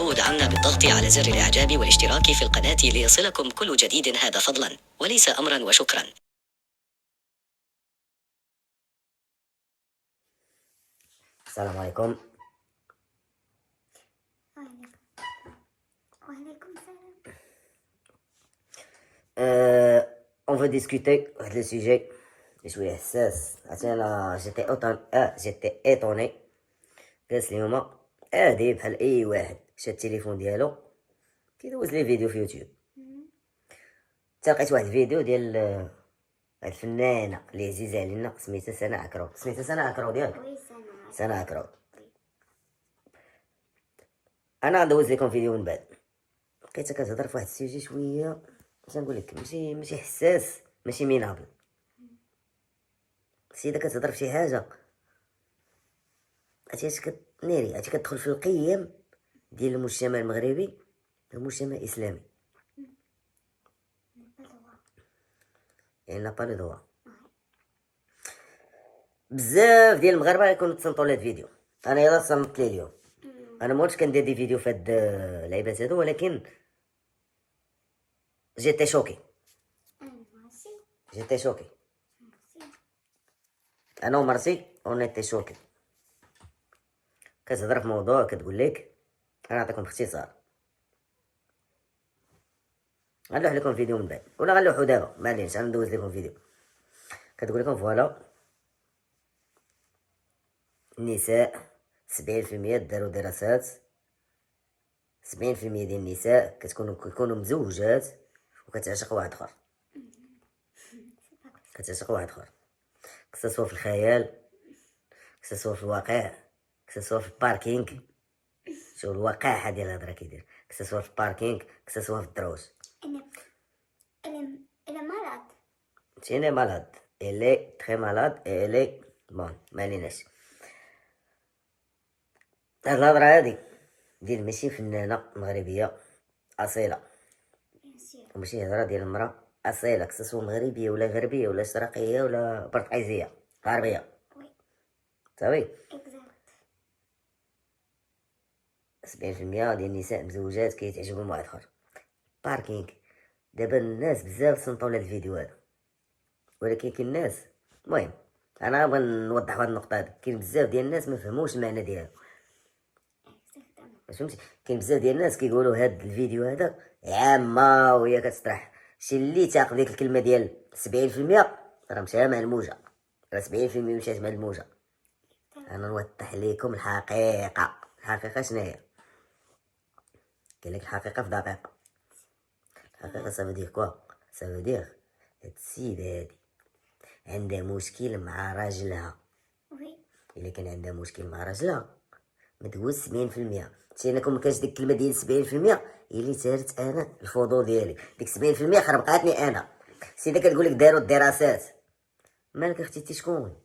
ودعمنا بالضغط على زر الإعجاب والاشتراك في القناة ليصلكم كل جديد، هذا فضلا وليس أمرا، وشكرا. السلام عليكم. وعليكم السلام. On veut discuter de le sujet شوية حساس. أنا جيتي ايطوني. جالس اليوم عادي بحال أي واحد شاد التليفون ديالو كيدوز لي فيديو في يوتيوب. تلقيت واحد الفيديو ديال واحد الفنانة اللي عزيزة علينا سميتها سناء عكرود. سميتها سناء عكرود ياك؟ وي سناء عكرود. أنا غندوز لكم فيديو من بعد. لقيتها كتهضر فواحد السوجي شوية تنقول لك ماشي حساس، ماشي مينابل. السيدة كتهضر في شي حاجة عرفتي عرفتي كتدخل في القيم ديال المجتمع المغربي، المجتمع الإسلامي. يعني با لو دوا. بزاف ديال المغاربة يكونوا تصنتوا لهاد الفيديو. أنا يلاه صنت ليه اليوم. أنا موالفش كندير دي فيديو في هاد اللعيبات هادو، ولكن جيتي شوكي. جيتي شوكي. انا ومرسي اونيتي شوكي. كتهضر في موضوع كتقول لك، انا نعطيكم باختصار. غنلوح لكم فيديو من بعد ولا غنلوحو دابا، معليش انا ندوز لكم فيديو. كتقول لكم فوالا النساء 70% داروا دراسات، 70% ديال النساء كيكونوا مزوجات وكتعشق واحد اخر. كتعشق واحد اخر، كسوا في الخيال، كسوا في الواقع، كسوا في الباركينغ. شوف الوقاحة ديال الهضرة كيدير، كسوا في الباركينغ، كسوا في الدروج. انا مرض. تيني مالاد، إلي تخي مالاد، إلي بون ماليناش. هاد الهضرة هادي ديال ماشي فنانة مغربية أصيلة، وماشي هضرة ديال مرا أصيلة كسوا مغربية ولا غربية ولا شرقية ولا برتقيزية غربية. صافي 70% ديال النساء مزوجات كيتعجبهم واحد اخر. باركينغ. دابا الناس بزاف صنتو لهاد الفيديو هذا، ولكن كاين الناس، المهم انا غنبغي نوضح هاد النقطه هادي. كاين بزاف ديال الناس ما فهموش المعنى ديالها، فهمتي؟ كاين بزاف ديال الناس كيقولوا هاد الفيديو هذا عامه وهي كتطرح شي اللي تاق ديك الكلمه ديال 70% راه مشى مع الموجه، راه 70% مشات مع الموجه. انا نوضح لكم الحقيقه. الحقيقه شناهي؟ قال لك الحقيقه في دقيقه. الحقيقه صافي دير كوا، صافي دير هاد السيده هادي عندها مشكل مع راجلها. الا كان عندها مشكل مع راجلها ما تقول 70%. تيناكم ما كانش ديك الكلمه ديال 70% هي اللي سالت انا الفضول ديالي. ديك 70% خربقاتني انا. السيده كتقول لك داروا الدراسات. مالك اختي انت شكون؟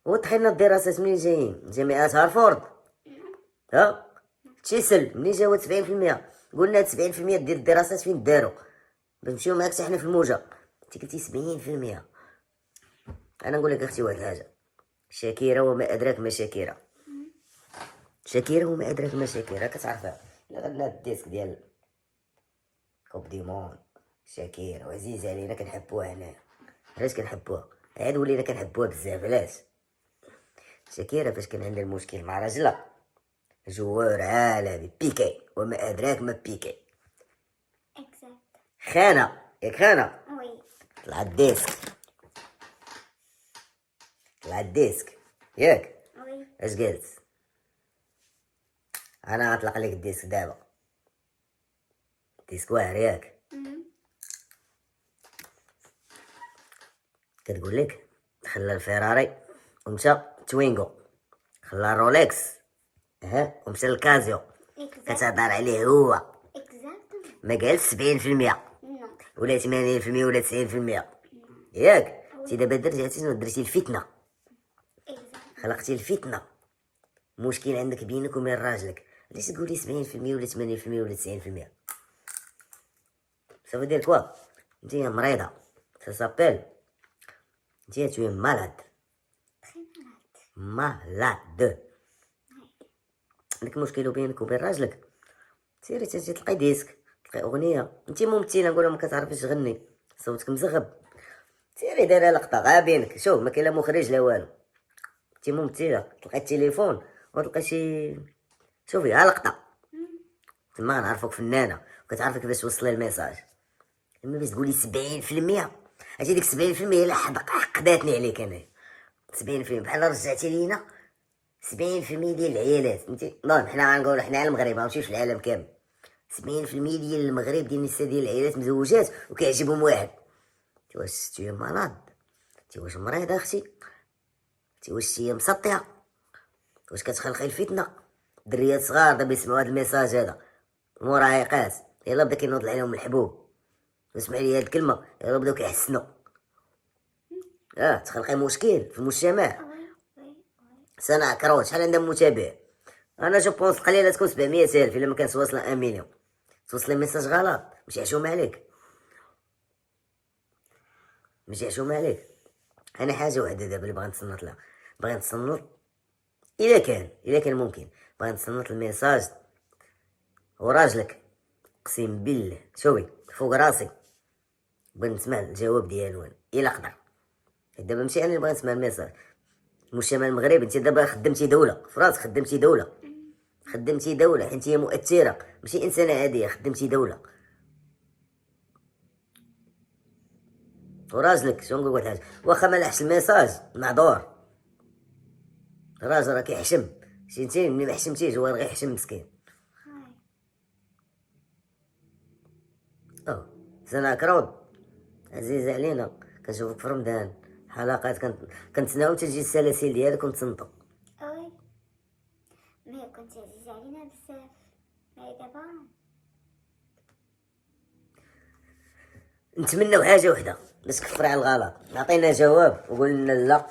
وضحي لنا الدراسات منين جايين؟ جامعات هارفورد؟ ها تشيسل منين جاو 70%؟ قلنا 70% ديال الدراسات فين داروا باش نمشيو معاك حتى حنا في الموجه. انت قلتي 70%. انا نقول لك اختي واحد الحاجه، شاكيره وما ادراك ما شاكيره. شاكيره وما ادراك ما شاكيره كتعرفها. لا غنى الديسك ديال كوب دي مون. شاكيره وعزيزه علينا كنحبوها هنايا. علاش كنحبوها؟ عاد ولينا كنحبوها بزاف. علاش؟ شاكيره فاش كان عندها المشكل مع راجلها، جوار عالمي بيكي وما ادراك ما بيكي، خانه ياك خانه. طلع الديسك، طلع الديسك ياك. اش قالت؟ انا غنطلق لك الديسك دابا. ديسك واعر ياك. كتقول لك خلى الفيراري ومشى توينغو، خلى الرولكس ومشى للكازيو. كتهضر عليه هو، ما قالش 70% ولا 80% ولا 90%. ياك انتي دابا درتي شنو؟ درتي الفتنه، خلقتي الفتنه. مشكل عندك بينك وبين راجلك. علاش تقولي 70% ولا 80% ولا 90%؟ صافي دير كوا نتيا مريضه. سا سابيل نتيا تو مالاد. مالاد. عندك مشكل بينك وبين راجلك، سيري تجي تلقاي ديسك، تلقاي اغنيه، انت ممثله نقول ما كتعرفيش تغني، صوتك مزغب، سيري دايره لقطه غابينك، شوف ما كاين لا مخرج لا والو، انت ممثله تلقاي التليفون وتلقاي شي، شوفي ها لقطه تما غنعرفوك فنانه وكتعرفي كيفاش توصلي الميساج. اما باش تقولي 70% اجي ديك 70% الا حقداتني عليك انا، 70% بحال رجعتي لينا 70% ديال العيالات، انت نون حنا غنقولوا حنا على المغرب ماشي في العالم كامل، 70% ديال المغرب ديال النساء ديال العائلات مزوجات وكيعجبهم واحد. واش تي مرض؟ واش مريضه اختي؟ واش تي مسطيه؟ واش كتخلقي الفتنه؟ دريات صغار دابا يسمعوا هذا الميساج هذا، مراهقات يلا بدا كينوض عليهم الحبوب، اسمح لي هاد الكلمه، يلا بداو كيحسنوا، تخلقي مشكل في المجتمع. سنة كروت شحال عندها متابع؟ انا جو بونس قليله تكون 700,000 الا ما كانش واصله 1 مليون. توصل ميساج غلط مش يحشوم عليك، مش يحشوم عليك. انا حاجه وحده دابا اللي باغي نتصنت لها، باغي نتصنت الا كان ممكن، باغي نتصنت الميساج وراجلك، اقسم بالله شوفي فوق راسي بغيت نسمع الجواب ديالو انا الا قدر. دابا ماشي انا اللي باغي نسمع الميساج، المجتمع المغربي. انت دابا خدمتي دوله في راسك، خدمتي دوله حيت هي مؤثره ماشي انسانه عاديه، خدمتي دوله. وراجلك شنو نقول واحد الحاجه، واخا ما لحش الميساج معذور، الراجل راه كيحشم، شي انت ملي ما حشمتيش هو غير يحشم مسكين. سنة كرود عزيزة علينا، كنشوفك في رمضان حلقات كنتسناو تجي السلاسل ديالك ونتصنتو. وي مي كنت عزيزة علينا بزاف، مي دابا نتمناو حاجه وحده باش تكفري على الغلط، عطينا جواب وقول لنا لا،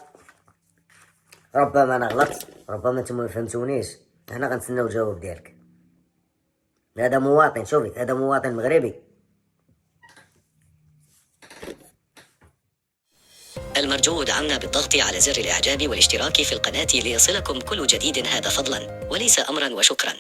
ربما انا غلطت، ربما نتوما ما فهمتونيش، حنا غنتسناو الجواب ديالك. هذا مواطن، شوفي هذا مواطن مغربي. المرجو دعمنا بالضغط على زر الإعجاب والاشتراك في القناة ليصلكم كل جديد، هذا فضلا وليس أمرا وشكرا.